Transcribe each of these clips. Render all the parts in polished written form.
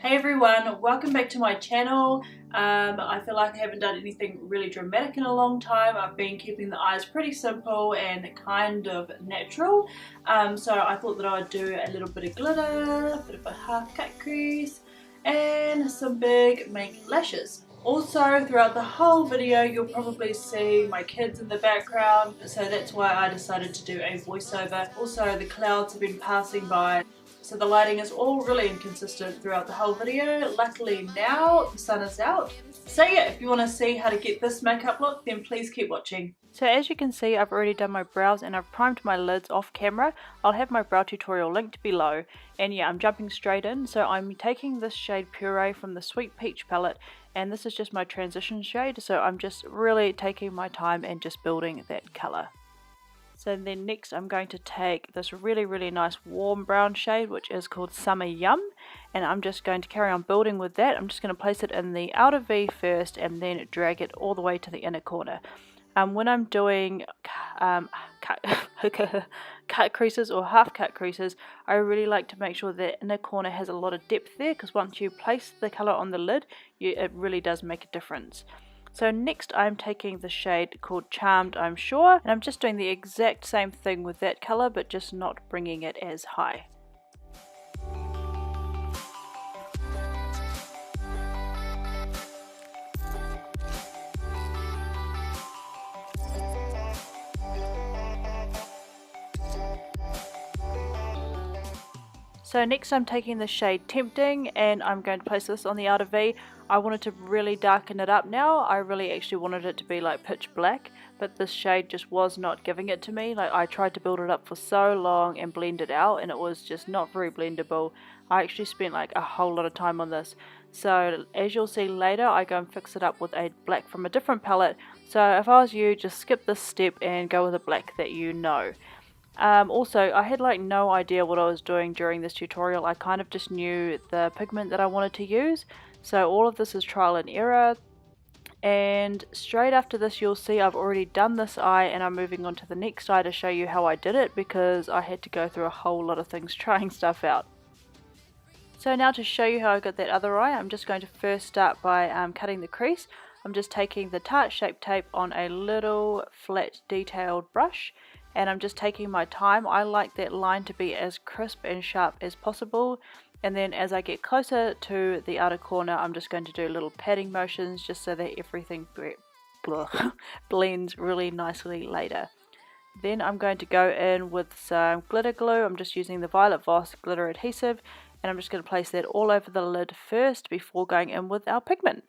Hey everyone, welcome back to my channel. I feel like I haven't done anything really dramatic in a long time. I've been keeping the eyes pretty simple and kind of natural. So I thought that I would do a little bit of glitter, a bit of a half cut crease, and some big mink lashes. Also, throughout the whole video, you'll probably see my kids in the background, so that's why I decided to do a voiceover. Also, the clouds have been passing by, so the lighting is all really inconsistent throughout the whole video. Luckily now the sun is out. So yeah, if you want to see how to get this makeup look, then please keep watching. So as you can see, I've already done my brows and I've primed my lids off camera. I'll have my brow tutorial linked below. And yeah, I'm jumping straight in. So I'm taking this shade Puree from the Sweet Peach palette, and this is just my transition shade. So I'm just really taking my time and just building that colour. So then next I'm going to take this really nice warm brown shade, which is called Summer Yum, and I'm just going to carry on building with that. I'm just going to place it in the outer V first and then drag it all the way to the inner corner. When I'm doing cut creases or half cut creases, I really like to make sure the inner corner has a lot of depth there, because once you place the colour on the lid, it really does make a difference. So next I'm taking the shade called Charmed, I'm Sure, and I'm just doing the exact same thing with that colour, but just not bringing it as high. So next I'm taking the shade Tempting and I'm going to place this on the outer V. I wanted to really darken it up now. I really actually wanted it to be like pitch black, but this shade just was not giving it to me. Like, I tried to build it up for so long and blend it out and it was just not very blendable. I actually spent like a whole lot of time on this. So as you'll see later, I go and fix it up with a black from a different palette. So if I was you, just skip this step and go with a black that you know. Also, I had like no idea what I was doing during this tutorial. I kind of just knew the pigment that I wanted to use. So all of this is trial and error. And straight after this you'll see I've already done this eye and I'm moving on to the next eye to show you how I did it, because I had to go through a whole lot of things trying stuff out. So now to show you how I got that other eye, I'm just going to first start by cutting the crease. I'm just taking the Tarte Shape Tape on a little flat detailed brush, and I'm just taking my time. I like that line to be as crisp and sharp as possible, and then as I get closer to the outer corner I'm just going to do little patting motions just so that everything blends really nicely later. Then I'm going to go in with some glitter glue. I'm just using the Violet Voss glitter adhesive, and I'm just going to place that all over the lid first before going in with our pigment.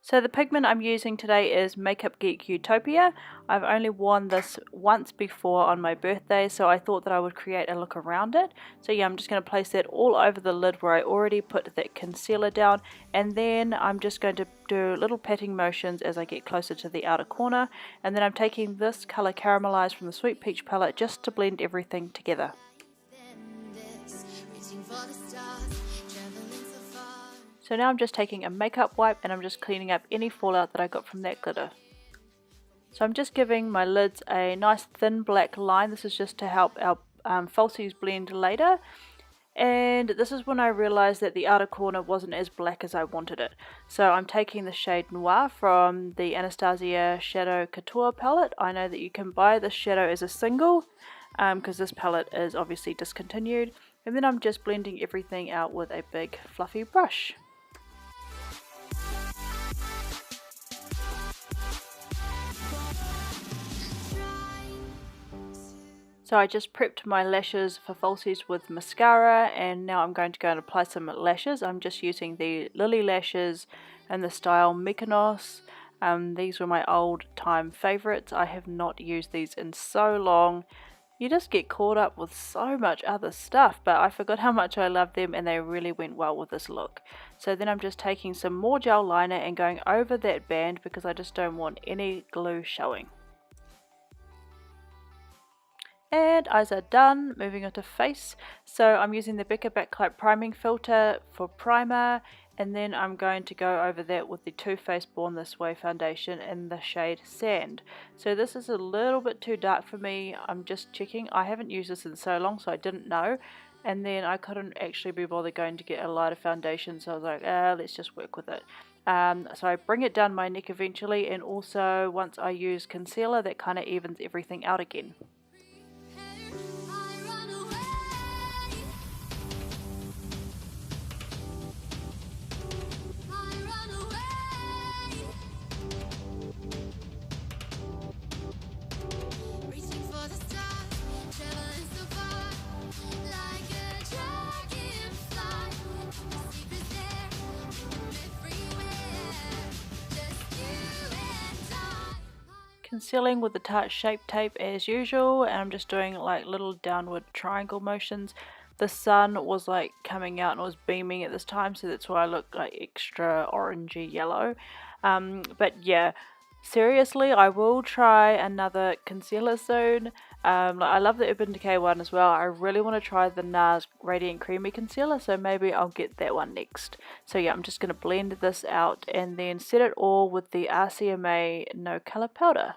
So the pigment I'm using today is Makeup Geek Utopia. I've only worn this once before on my birthday, so I thought that I would create a look around it. So yeah, I'm just going to place that all over the lid where I already put that concealer down, and then I'm just going to do little patting motions as I get closer to the outer corner, and then I'm taking this colour Caramelized from the Sweet Peach palette just to blend everything together. So now I'm just taking a makeup wipe and I'm just cleaning up any fallout that I got from that glitter. So I'm just giving my lids a nice thin black line. This is just to help our falsies blend later. And this is when I realized that the outer corner wasn't as black as I wanted it. So I'm taking the shade Noir from the Anastasia Shadow Couture palette. I know that you can buy this shadow as a single, because this palette is obviously discontinued. And then I'm just blending everything out with a big fluffy brush. So I just prepped my lashes for falsies with mascara, and now I'm going to go and apply some lashes. I'm just using the Lilly lashes in the style Mykonos. These were my old time favourites. I have not used these in so long. You just get caught up with so much other stuff, but I forgot how much I love them and they really went well with this look. So then I'm just taking some more gel liner and going over that band because I just don't want any glue showing. And eyes are done. Moving on to face. So I'm using the Becca Backlight priming filter for primer, And then I'm going to go over that with the Too Faced Born This Way foundation in the shade Sand. So this is a little bit too dark for me. I'm just checking. I haven't used this in so long, so I didn't know. And then I couldn't actually be bothered going to get a lighter foundation, so I was like, let's just work with it. So I bring it down my neck eventually, and also once I use concealer, that kind of evens everything out again. Concealing with the Tarte Shape Tape as usual, and I'm just doing like little downward triangle motions. The sun was like coming out and it was beaming at this time, so that's why I look like extra orangey yellow. But yeah, seriously, I will try another concealer soon. I love the Urban Decay one as well. I really want to try the NARS Radiant Creamy Concealer, so maybe I'll get that one next. So yeah, I'm just going to blend this out and then set it all with the RCMA No Colour Powder.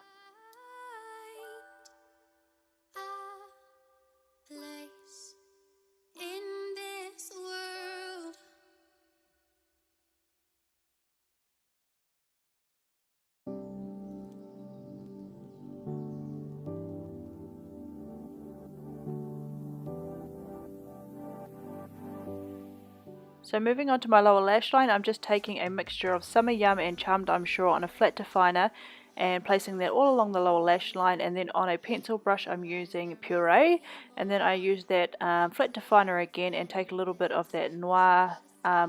So moving on to my lower lash line, I'm just taking a mixture of Summer Yum and Charmed I'm Sure on a flat definer and placing that all along the lower lash line, and then on a pencil brush I'm using Puree, and then I use that flat definer again and take a little bit of that Noir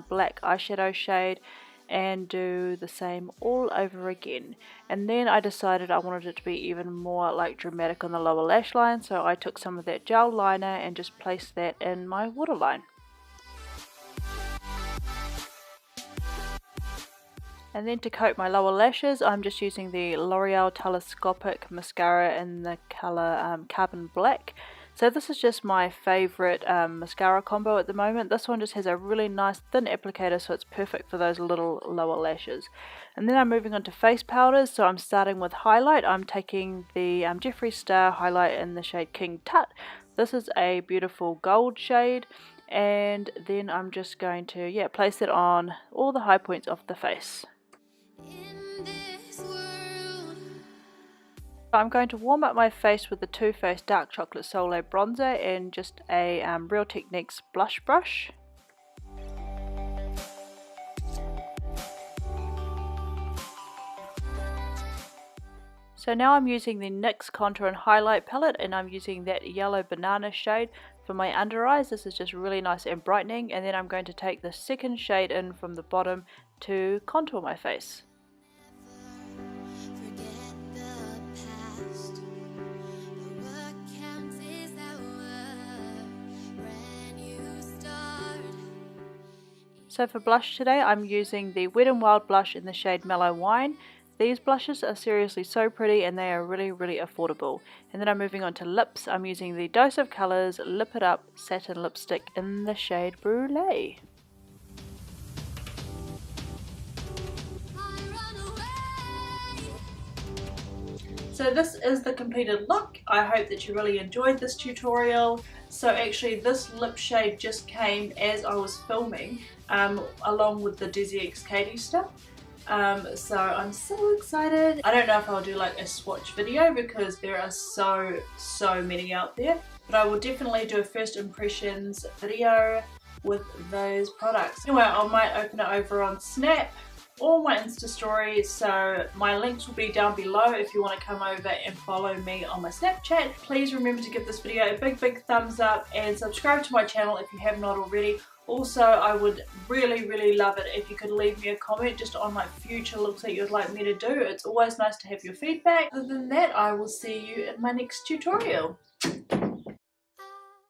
black eyeshadow shade and do the same all over again. And then I decided I wanted it to be even more like dramatic on the lower lash line, so I took some of that gel liner and just placed that in my waterline. And then to coat my lower lashes, I'm just using the L'Oreal Telescopic Mascara in the colour Carbon Black. So this is just my favourite mascara combo at the moment. This one just has a really nice thin applicator, so it's perfect for those little lower lashes. And then I'm moving on to face powders, so I'm starting with highlight. I'm taking the Jeffree Star highlight in the shade King Tut. This is a beautiful gold shade. And then I'm just going to, place it on all the high points of the face. I'm going to warm up my face with the Too Faced Dark Chocolate Soleil bronzer and just a Real Techniques blush brush. So now I'm using the NYX Contour and Highlight palette, and I'm using that yellow banana shade for my under eyes. This is just really nice and brightening, and then I'm going to take the second shade in from the bottom to contour my face. So for blush today, I'm using the Wet n Wild blush in the shade Mellow Wine. These blushes are seriously so pretty and they are really, really affordable. And then I'm moving on to lips. I'm using the Dose of Colours Lip It Up Satin Lipstick in the shade Brûlée. So this is the completed look. I hope that you really enjoyed this tutorial. So actually this lip shade just came as I was filming along with the Desi X Katie stuff. So I'm so excited. I don't know if I'll do like a swatch video because there are so many out there, but I will definitely do a first impressions video with those products. Anyway, I might open it over on Snap or my Insta stories, so my links will be down below if you want to come over and follow me on my Snapchat. Please remember to give this video a big thumbs up and subscribe to my channel if you have not already. Also, I would really love it if you could leave me a comment just on like future looks that you'd like me to do. It's always nice to have your feedback. Other than that, I will see you in my next tutorial.